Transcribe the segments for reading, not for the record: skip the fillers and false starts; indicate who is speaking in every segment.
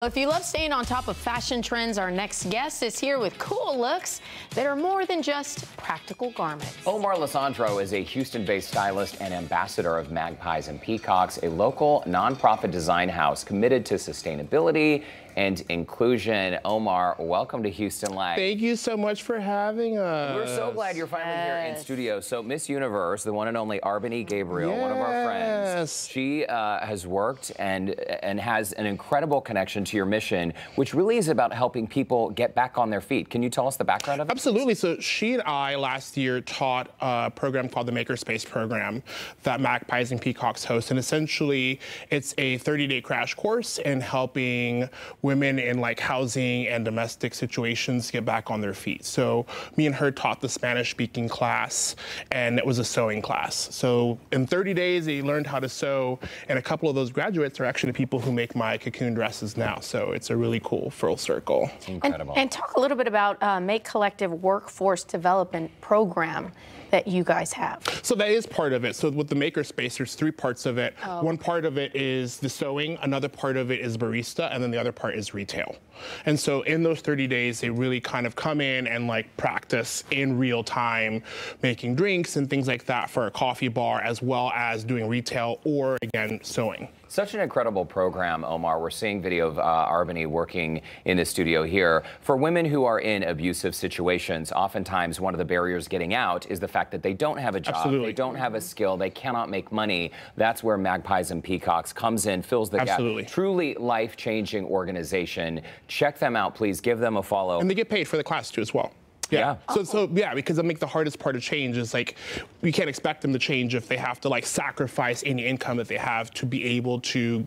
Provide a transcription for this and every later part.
Speaker 1: If you love staying on top of fashion trends, our next guest is here with cool looks that are more than just practical garments.
Speaker 2: Omar Lisandro is a Houston-based stylist and ambassador of Magpies and Peacocks, a local nonprofit design house committed to sustainability and inclusion. Omar, welcome to Houston Live.
Speaker 3: Thank you so much for having us.
Speaker 2: We're so glad you're finally here in studio. So Miss Universe, the one and only R'bonney Gabriel, one of our friends, she has worked and has an incredible connection to your mission, which really is about helping people get back on their feet. Can you tell us the background of it?
Speaker 3: Absolutely. So she and I last year taught a program called the Makerspace program that Magpies and Peacocks host. And essentially, it's a 30-day crash course in helping women in like housing and domestic situations get back on their feet. So me and her taught the Spanish-speaking class, and it was a sewing class. So in 30 days, they learned how to sew, and a couple of those graduates are actually the people who make my cocoon dresses now. So it's a really cool full circle.
Speaker 2: Incredible.
Speaker 1: And talk a little bit about Make Collective Workforce Development Program that you guys have.
Speaker 3: So that is part of it. So with the Makerspace, there's three parts of it. One part of it is the sewing, another part of it is barista, and then the other part is retail. And so in those 30 days, they really kind of come in and like practice in real time, making drinks and things like that for a coffee bar, as well as doing retail or, again, sewing.
Speaker 2: Such an incredible program, Omar. We're seeing video of R'bonney working in the studio here. For women who are in abusive situations, oftentimes one of the barriers getting out is the fact that they don't have a job,
Speaker 3: Absolutely.
Speaker 2: They don't have a skill, they cannot make money. That's where Magpies and Peacocks comes in, fills the
Speaker 3: Absolutely.
Speaker 2: gap. Truly life-changing organization. Check them out, please. Give them a follow.
Speaker 3: And they get paid for the class too as well.
Speaker 2: Yeah.
Speaker 3: So because I think the hardest part of change is like, we can't expect them to change if they have to like sacrifice any income that they have to be able to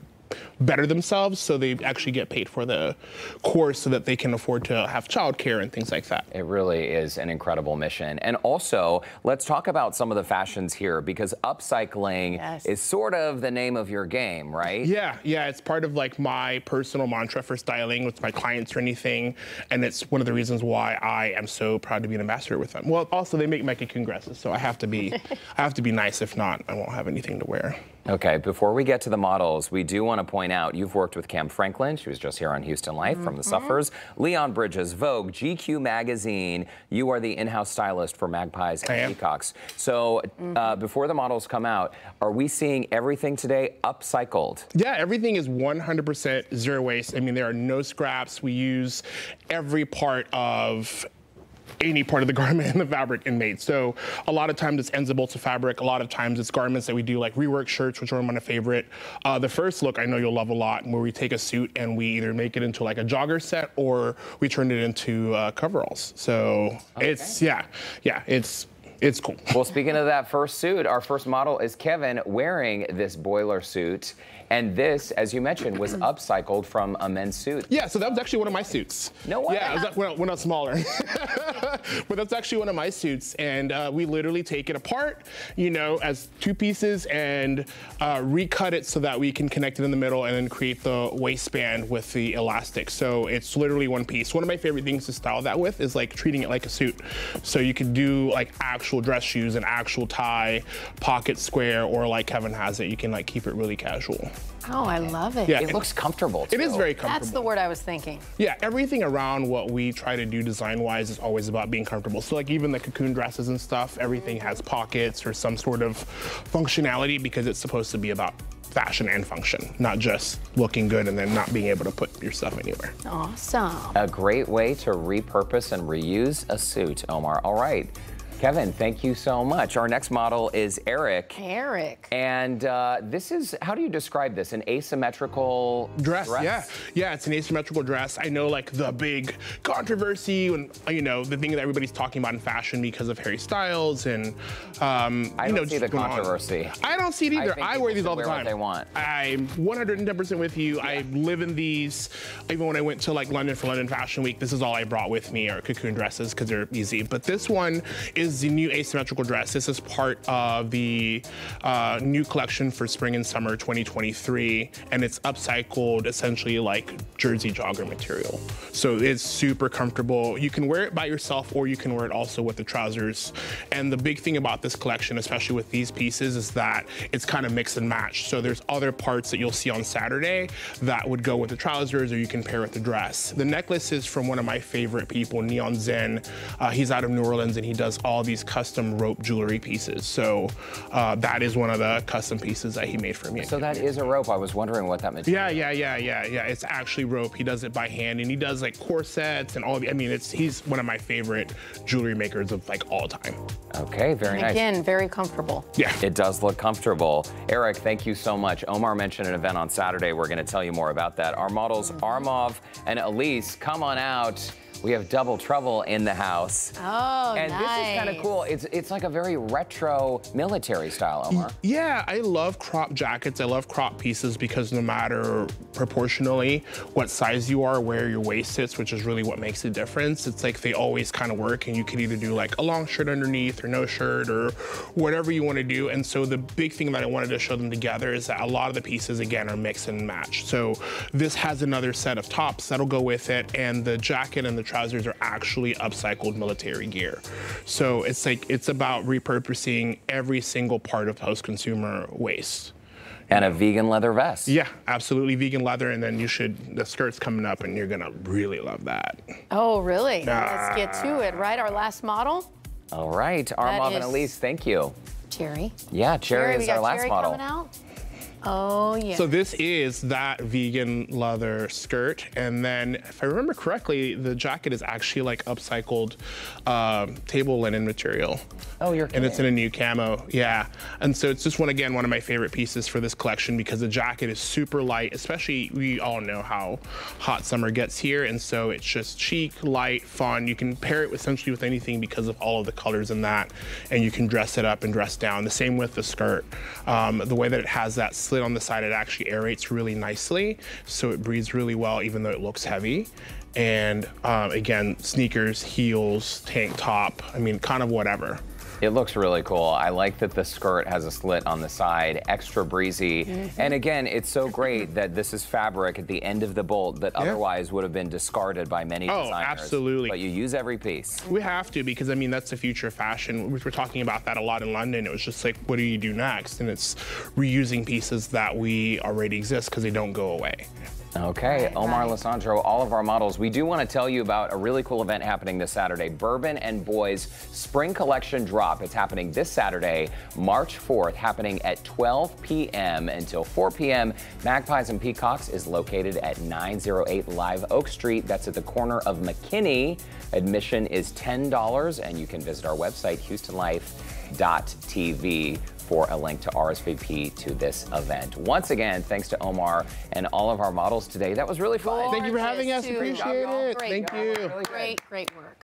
Speaker 3: better themselves. So they actually get paid for the course so that they can afford to have childcare and things like that.
Speaker 2: It really is an incredible mission. And also, let's talk about some of the fashions here, because upcycling is sort of the name of your game, right?
Speaker 3: Yeah, it's part of like my personal mantra for styling with my clients or anything. And it's one of the reasons why I am so proud to be an ambassador with them. Well, also they make my cocoon dresses, so I have to be nice. If not, I won't have anything to wear.
Speaker 2: Okay, before we get to the models, we do want to point out you've worked with Cam Franklin. She was just here on Houston Life from The Suffers. Leon Bridges, Vogue, GQ Magazine. You are the in-house stylist for Magpies and Peacocks. So before the models come out, are we seeing everything today upcycled?
Speaker 3: Yeah, everything is 100% zero waste. I mean, there are no scraps. We use every part of any part of the garment in the fabric and made. So a lot of times it's ends and bolts of fabric. A lot of times it's garments that we do like rework shirts, which are my favorite. The first look I know you'll love a lot, where we take a suit and we either make it into like a jogger set or we turn it into coveralls. So it's cool.
Speaker 2: Well, speaking of that first suit, our first model is Kevin wearing this boiler suit. And this, as you mentioned, was upcycled from a men's suit.
Speaker 3: Yeah, so that was actually one of my suits.
Speaker 2: No way.
Speaker 3: Yeah, it was when I was smaller. But that's actually one of my suits. And we literally take it apart, you know, as two pieces and recut it so that we can connect it in the middle and then create the waistband with the elastic. So it's literally one piece. One of my favorite things to style that with is like treating it like a suit. So you could do like actual dress shoes, an actual tie, pocket square, or like Kevin has it, you can like keep it really casual.
Speaker 1: Oh, I love it.
Speaker 3: Yeah,
Speaker 2: it looks comfortable, too.
Speaker 3: It is very comfortable.
Speaker 1: That's the word I was thinking.
Speaker 3: Yeah, everything around what we try to do design-wise is always about being comfortable. So like even the cocoon dresses and stuff, everything has pockets or some sort of functionality because it's supposed to be about fashion and function, not just looking good and then not being able to put your stuff anywhere.
Speaker 1: Awesome.
Speaker 2: A great way to repurpose and reuse a suit, Omar. All right. Kevin, thank you so much. Our next model is Eric. And this is, how do you describe this? An asymmetrical dress?
Speaker 3: Yeah, it's an asymmetrical dress. I know like the big controversy and, you know, the thing that everybody's talking about in fashion because of Harry Styles and,
Speaker 2: I don't see the controversy.
Speaker 3: I don't see it either. I wear these all the time.
Speaker 2: What they want.
Speaker 3: I'm 110% with you. Yeah. I live in these. Even when I went to like London for London Fashion Week, this is all I brought with me are cocoon dresses because they're easy. But this one is is the new asymmetrical dress. This is part of the new collection for spring and summer 2023, and it's upcycled essentially like jersey jogger material. So it's super comfortable. You can wear it by yourself or you can wear it also with the trousers. And the big thing about this collection, especially with these pieces, is that it's kind of mix and match. So there's other parts that you'll see on Saturday that would go with the trousers or you can pair with the dress. The necklace is from one of my favorite people, Neon Zen. He's out of New Orleans and he does all these custom rope jewelry pieces. So that is one of the custom pieces that he made for me.
Speaker 2: So that is a rope. I was wondering what that material is.
Speaker 3: Yeah. It's actually rope. He does it by hand and he does like corsets and all of it. I mean, he's one of my favorite jewelry makers of like all time.
Speaker 2: Okay, very nice.
Speaker 1: Again, very comfortable.
Speaker 3: Yeah.
Speaker 2: It does look comfortable. Eric, thank you so much. Omar mentioned an event on Saturday. We're going to tell you more about that. Our models, Armov and Elise, come on out. We have Double Trouble in the house.
Speaker 1: Oh,
Speaker 2: and
Speaker 1: nice.
Speaker 2: This is kind of cool. It's like a very retro military style, Omar.
Speaker 3: Yeah, I love crop jackets. I love crop pieces because no matter proportionally what size you are, where your waist sits, which is really what makes the difference, it's like they always kind of work and you can either do like a long shirt underneath or no shirt or whatever you want to do. And so the big thing that I wanted to show them together is that a lot of the pieces, again, are mix and match. So this has another set of tops that'll go with it, and the jacket and the trousers are actually upcycled military gear. So it's about repurposing every single part of post-consumer waste.
Speaker 2: And a vegan leather vest.
Speaker 3: Yeah, absolutely vegan leather, and then the skirt's coming up and you're gonna really love that.
Speaker 1: Oh, really? Let's get to it, right? Our last model?
Speaker 2: All right, Armov and Elise, thank you.
Speaker 1: Cherry.
Speaker 2: Yeah, Cherry is our last model.
Speaker 1: Coming out? Oh, yeah.
Speaker 3: So this is that vegan leather skirt. And then if I remember correctly, the jacket is actually like upcycled table linen material.
Speaker 2: Oh, you're kidding.
Speaker 3: And it's in a new camo, yeah. And so it's just one of my favorite pieces for this collection because the jacket is super light, especially we all know how hot summer gets here. And so it's just chic, light, fun. You can pair it essentially with anything because of all of the colors in that. And you can dress it up and dress down. The same with the skirt. The way that it has that slit on the side, it actually aerates really nicely. So it breathes really well, even though it looks heavy. And again, sneakers, heels, tank top, I mean, kind of whatever.
Speaker 2: It looks really cool. I like that the skirt has a slit on the side, extra breezy. And again, it's so great that this is fabric at the end of the bolt that otherwise would have been discarded by many designers.
Speaker 3: Oh, absolutely.
Speaker 2: But you use every piece.
Speaker 3: We have to, because I mean, that's the future of fashion. We were talking about that a lot in London. It was just like, what do you do next? And it's reusing pieces that we already exist because they don't go away.
Speaker 2: Okay, Omar Lisandro, all of our models. We do want to tell you about a really cool event happening this Saturday, Bourbon and Boys Spring Collection Drop. It's happening this Saturday, March 4th, happening at 12 p.m. until 4 p.m. Magpies and Peacocks is located at 908 Live Oak Street. That's at the corner of McKinney. Admission is $10, and you can visit our website, HoustonLife.tv, for a link to RSVP to this event. Once again, thanks to Omar and all of our models today. That was really fun.
Speaker 3: Thank you for having us. Appreciate it.
Speaker 1: Great.
Speaker 3: Thank you.
Speaker 1: Great work.